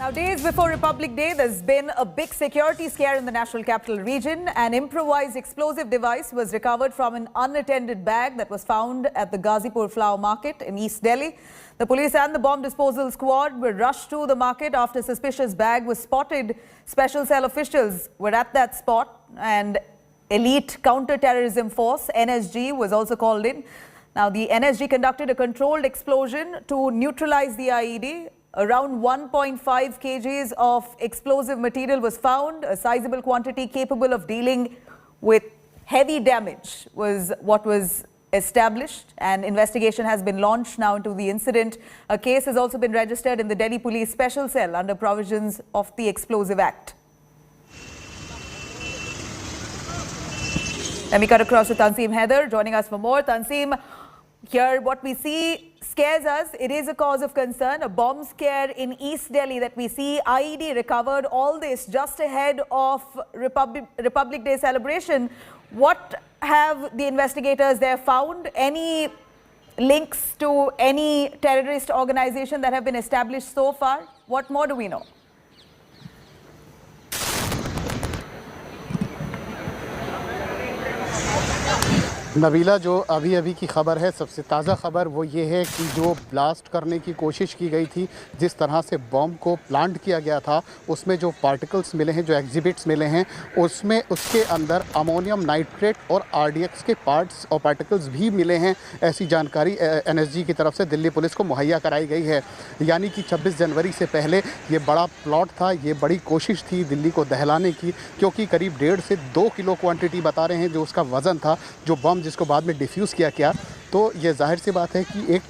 Now, days before Republic Day, there's been a big security scare in the National Capital Region. An improvised explosive device was recovered from an unattended bag that was found at the Ghazipur Flower Market in East Delhi. The police and the bomb disposal squad were rushed to the market after a suspicious bag was spotted. Special cell officials were at that spot, and elite counter-terrorism force, NSG, was also called in. Now, the NSG conducted a controlled explosion to neutralize the IED. Around 1.5 kgs of explosive material was found. A sizable quantity capable of dealing with heavy damage was what was established. An investigation has been launched now into the incident. A case has also been registered in the Delhi Police Special Cell under provisions of the Explosive Act. Let me cut across to Tanseem Haider, joining us for more. Tanseem, here what we see scares us. It is a cause of concern. A bomb scare in East Delhi that we see. IED recovered, all this just ahead of Republic Day celebration. What have the investigators there found? Any links to any terrorist organization that have been established so far? What more do we know? Nabila, जो अभी अभी की ख़बर है, सबसे ताज़ा ख़बर वो ये है कि जो ब्लास्ट करने की कोशिश की गई थी, जिस तरह से बॉम्ब को प्लांट किया गया था, उसमें जो पार्टिकल्स मिले हैं, जो एग्जिबिट्स मिले हैं, उसमें उसके अंदर अमोनियम नाइट्रेट और आरडीएक्स के पार्ट्स और पार्टिकल्स भी मिले हैं। ऐसी जानकारी एनएसजी की तरफ से दिल्ली पुलिस को मुहैया कराई गई है। यानी कि 26 जनवरी से पहले ये बड़ा प्लॉट था, ये बड़ी कोशिश थी दिल्ली को दहलाने की, क्योंकि करीब 1.5 से 2 किलो क्वांटिटी बता रहे हैं जो उसका वज़न था, जो बम जिसको बाद में डिफ्यूज़ किया गया। तो ये जाहिर सी बात है कि एक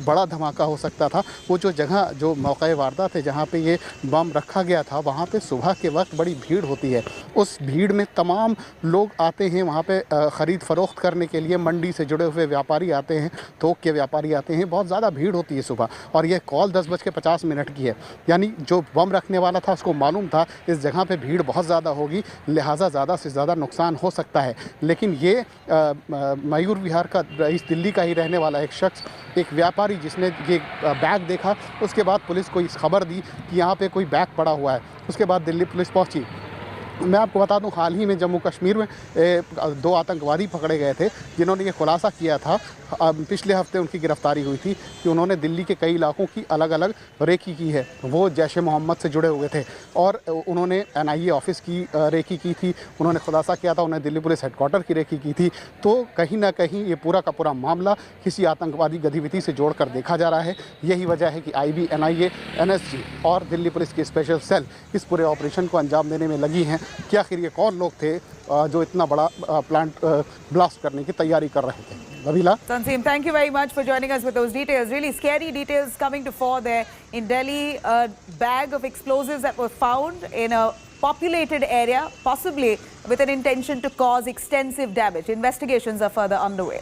बड़ा धमाका हो सकता था। वो जो जगह, जो मौके वारदात है, जहाँ पे ये बम रखा गया था, वहाँ पे सुबह के वक्त बड़ी भीड़ होती है। उस भीड़ में तमाम लोग आते हैं वहाँ पे ख़रीद फ़रोख्त करने के लिए। मंडी से जुड़े हुए व्यापारी आते हैं, थोक के व्यापारी आते हैं। बहुत ज़्यादा भीड़ होती है सुबह। और ये कॉल 10:50 की है। यानी जो बम रखने वाला था उसको मालूम था इस जगह पर भीड़ बहुत ज़्यादा होगी, लिहाजा ज़्यादा से ज़्यादा नुकसान हो सकता है। लेकिन ये मयूर विहार का रईस, दिल्ली का ही रहने वाला एक शख्स, एक व्यापारी, जिसने ये बैग देखा, उसके बाद पुलिस को इस खबर दी कि यहाँ पे कोई बैग पड़ा हुआ है। उसके बाद दिल्ली पुलिस पहुंची। मैं आपको बता दूं, हाल ही में जम्मू कश्मीर में 2 आतंकवादी पकड़े गए थे, जिन्होंने ये खुलासा किया था। पिछले हफ्ते उनकी गिरफ्तारी हुई थी कि उन्होंने दिल्ली के कई इलाकों की अलग अलग रेकी की है। वो जैश-ए-मोहम्मद से जुड़े हुए थे और उन्होंने एनआईए ऑफिस की रेकी की थी। उन्होंने खुलासा किया था, उन्होंने दिल्ली पुलिस हेडक्वार्टर की रेकी की थी। तो कहीं ना कहीं ये पूरा का पूरा मामला किसी आतंकवादी गतिविधि से जोड़कर देखा जा रहा है। यही वजह है कि आईबी, एनआईए, एनएसजी और दिल्ली पुलिस की स्पेशल सेल इस पूरे ऑपरेशन को अंजाम देने में लगी हैं कि आखिर ये कौन लोग थे जो इतना बड़ा प्लांट ब्लास्ट करने की तैयारी कर रहे थे। Nabila. Tanseem, thank you very much for joining us with those details. Really scary details coming to fore there in Delhi. A bag of explosives that were found in a populated area, possibly with an intention to cause extensive damage. Investigations are further underway.